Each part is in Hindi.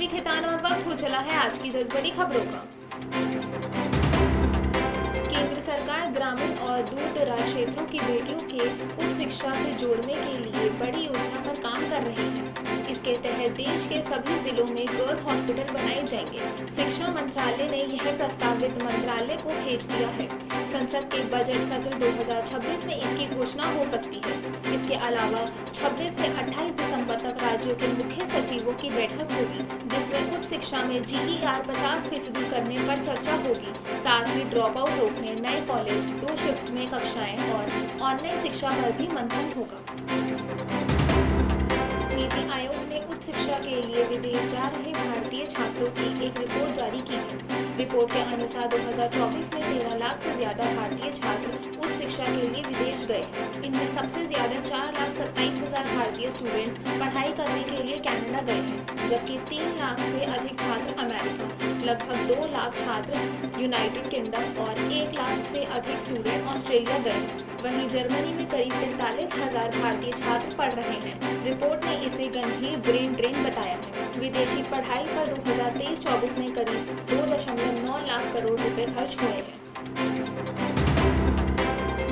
लिखे तान और वक्त हो चला है आज की 10 बड़ी खबरों का। केंद्र सरकार ग्रामीण और दूर दराज क्षेत्रों की बेटियों के उच्च शिक्षा से जोड़ने के लिए बड़ी योजना पर काम कर रही है। इसके तहत देश के सभी जिलों में गर्ल्स हॉस्पिटल बनाए जाएंगे। शिक्षा मंत्रालय ने यह प्रस्ताव वित्त मंत्रालय को भेज दिया है। संसद के बजट सत्र 2026 में इसकी घोषणा हो सकती है। इसके अलावा 26 से 28 दिसंबर तक राज्यों के मुख्य सचिवों की बैठक होगी, जिसमें उच्च शिक्षा में GER 50% करने पर चर्चा होगी। साथ ही ड्रॉप आउट रोकने, नए कॉलेज, 2 शिफ्ट में कक्षाएं और ऑनलाइन शिक्षा पर भी मंथन होगा। नीति आयोग ने उच्च शिक्षा के लिए विदेश जा रहे भारतीय छात्रों की एक रिपोर्ट जारी की है। रिपोर्ट के अनुसार 2024 में 13 लाख से ज्यादा भारतीय छात्र उच्च शिक्षा के लिए विदेश गए हैं। इनमें सबसे ज्यादा 4,27,000 भारतीय स्टूडेंट्स पढ़ाई करने के लिए कनाडा गए हैं, जबकि 3 लाख से अधिक छात्र अमेरिका, लगभग 2 लाख छात्र यूनाइटेड किंगडम और 1 लाख से अधिक स्टूडेंट ऑस्ट्रेलिया गए हैं। वहीं जर्मनी में करीब 43,000 भारतीय छात्र पढ़ रहे हैं। रिपोर्ट ने इसे गंभीर ब्रेन ड्रेन बताया है। विदेशी पढ़ाई पर 2023-24 में करीब 2.9 लाख करोड़ रुपए खर्च हुए हैं।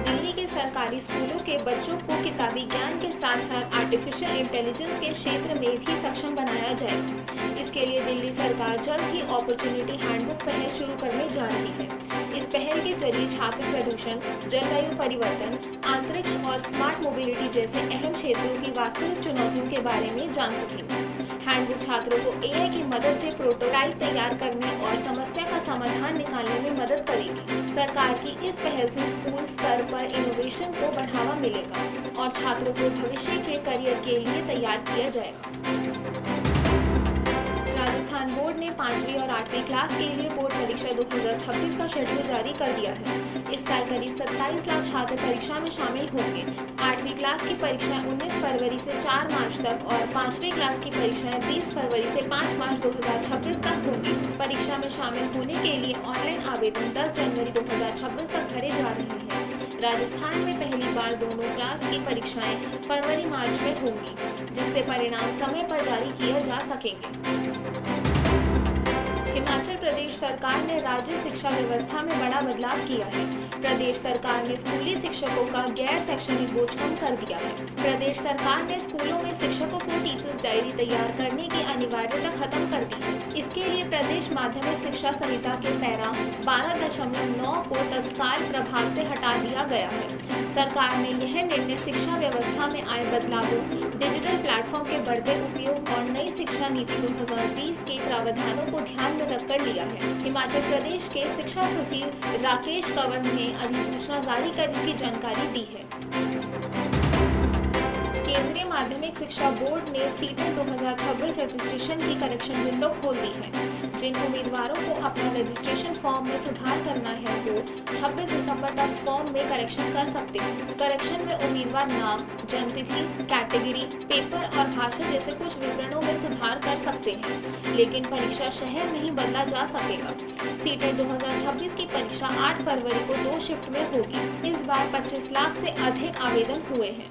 दिल्ली के सरकारी स्कूलों के बच्चों को किताबी ज्ञान के साथ साथ आर्टिफिशियल इंटेलिजेंस के क्षेत्र में भी सक्षम बनाया जाएगा। इसके लिए दिल्ली सरकार जल्द ही अपॉर्चुनिटी हैंडबुक पहल शुरू करने जा रही है। इस पहल के जरिए छात्र प्रदूषण, जलवायु परिवर्तन, अंतरिक्ष और स्मार्ट मोबिलिटी जैसे अहम क्षेत्रों की वास्तविक चुनौतियों के बारे में जान सकेंगे। हैंडबुक छात्रों को AI की मदद से प्रोटोटाइप तैयार करने और समस्या का समाधान निकालने में मदद करेगी। सरकार की इस पहल से स्कूल स्तर पर इनोवेशन को बढ़ावा मिलेगा और छात्रों को भविष्य के करियर के लिए तैयार किया जाएगा। राजस्थान बोर्ड ने 5वीं और 8वीं क्लास के लिए बोर्ड परीक्षा 2026 का शेड्यूल जारी कर दिया है। इस साल करीब 27 लाख छात्र परीक्षा में शामिल होंगे। 8वीं क्लास की परीक्षाएं 19 फरवरी से 4 मार्च तक और 5वीं क्लास की परीक्षाएं 20 फरवरी से 5 मार्च 2026 तक होंगी। परीक्षा में शामिल होने के लिए ऑनलाइन आवेदन 10 जनवरी 2026 तक भरे जा रहे हैं। राजस्थान में पहली बार दोनों क्लास की परीक्षाएं फरवरी-मार्च में होंगी, जिससे परिणाम समय पर जारी किए जा सकेंगे। हिमाचल प्रदेश सरकार ने राज्य शिक्षा व्यवस्था में बड़ा बदलाव किया है। प्रदेश सरकार ने स्कूली शिक्षकों का गैर शैक्षणिक बोझ कम कर दिया है। प्रदेश सरकार ने स्कूलों में शिक्षकों को टीचर्स डायरी तैयार करने की अनिवार्यता खत्म कर दी है। इसके लिए प्रदेश माध्यमिक शिक्षा संहिता के पैरा 12.9 को तत्काल प्रभाव से हटा दिया गया है। सरकार ने यह निर्णय शिक्षा व्यवस्था में आए बदलावों, डिजिटल प्लेटफॉर्म के बढ़ते उपयोग और नई शिक्षा नीति 2020 के प्रावधानों को ध्यान में रखकर लिया है। हिमाचल प्रदेश के शिक्षा सचिव राकेश कंवर ने अधिसूचना जारी कर इसकी जानकारी दी है। केंद्रीय माध्यमिक शिक्षा बोर्ड ने सीटेट 2026 रजिस्ट्रेशन की करेक्शन विंडो खोल दी है। जिन उम्मीदवारों को अपना रजिस्ट्रेशन फॉर्म में सुधार करना है वो 26 दिसंबर तक फॉर्म में करेक्शन कर सकते हैं। करेक्शन में उम्मीदवार नाम, जन्मतिथि, कैटेगरी, पेपर और भाषा जैसे कुछ विवरणों में सुधार कर सकते हैं, लेकिन परीक्षा शहर नहीं बदला जा सकेगा। सीटेट 2026 की परीक्षा 8 फरवरी को 2 शिफ्ट में होगी। इस बार 25 लाख से अधिक आवेदन हुए हैं।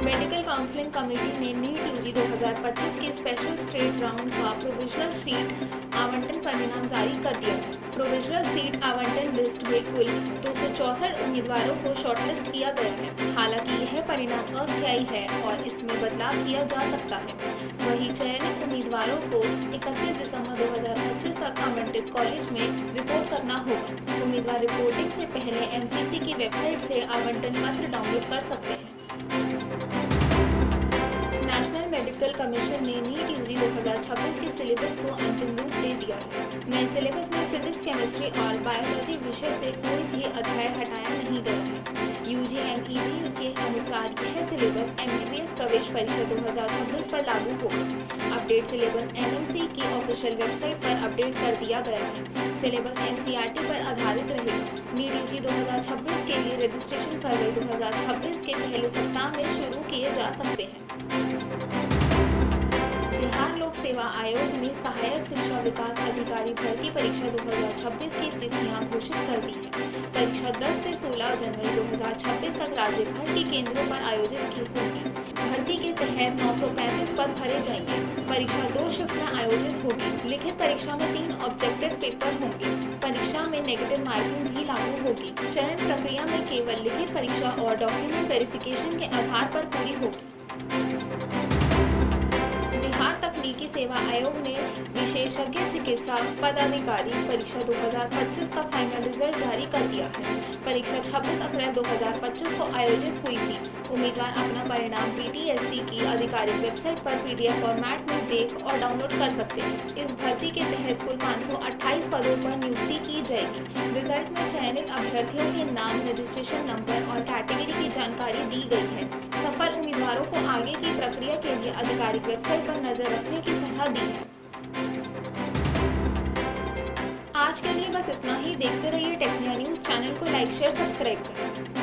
मेडिकल काउंसलिंग कमेटी ने नीट UG 2025 के स्पेशल स्टेट राउंड का प्रोविजनल सीट आवंटन परिणाम जारी कर दिया है। प्रोविजनल सीट आवंटन लिस्ट में कुल 264 उम्मीदवारों को शॉर्टलिस्ट किया गया है। हालांकि यह परिणाम अस्थायी है और इसमें बदलाव किया जा सकता है। वहीं चयनित उम्मीदवारों को 31 दिसंबर 2025 तक आवंटित कॉलेज में रिपोर्ट करना होगा। उम्मीदवार रिपोर्टिंग से पहले MCC की वेबसाइट से आवंटन पत्र डाउनलोड कर सकते हैं। नेशनल मेडिकल कमीशन ने नीट UG 2026 के सिलेबस को अंतिम रूप दे दिया है। नए सिलेबस में फिजिक्स, केमिस्ट्री और बायोलॉजी विषय से कोई भी अध्याय हटाया नहीं गया है। UGMEB के अनुसार यह सिलेबस MBBS प्रवेश परीक्षा 2026 पर लागू होगा। अपडेट सिलेबस NMC की ऑफिशियल वेबसाइट पर अपडेट कर दिया गया है। सिलेबस NCERT पर आधारित रहेगा। नीट UG 2026 के लिए रजिस्ट्रेशन फरवरी 2026 के पहले सप्ताह में शुरू किए जा सकते हैं। बिहार लोक सेवा आयोग ने सहायक शिक्षा विकास अधिकारी भर्ती परीक्षा 2026 की तिथियां घोषित कर दी है। परीक्षा 10 से 16 जनवरी 2026 तक राज्य भर के केंद्रों पर आयोजित की होगी। भर्ती के तहत 935 पद भरे जाएंगे। परीक्षा 2 शिफ्ट में आयोजित होगी। लिखित परीक्षा में 3 ऑब्जेक्टिव पेपर होंगे। परीक्षा में नेगेटिव मार्किंग भी लागू होगी। चयन प्रक्रिया में केवल लिखित परीक्षा और डॉक्यूमेंट वेरिफिकेशन के आधार पर पूरी होगी। बिहार तकनीकी सेवा आयोग ने विशेषज्ञ चिकित्सा पदाधिकारी परीक्षा 2025 का फाइनल रिजल्ट जारी कर दिया है। परीक्षा 26 अप्रैल 2025 को आयोजित हुई थी। उम्मीदवार अपना परिणाम बीटीएससी की आधिकारिक वेबसाइट पर पीडीएफ फॉर्मेट में देख और डाउनलोड कर सकते हैं। इस भर्ती के तहत कुल 528 पदों पर नियुक्ति की जाएगी। रिजल्ट में चयनित अभ्यर्थियों के नाम, रजिस्ट्रेशन नंबर और कैटेगरी की जानकारी दी गई है। सफल उम्मीदवारों को आगे की प्रक्रिया के लिए आधिकारिक वेबसाइट पर नजर रखने की सलाह दी है। आज के लिए बस इतना ही। देखते रहिए टेक्निया न्यूज़। चैनल को लाइक, शेयर, सब्सक्राइब करें।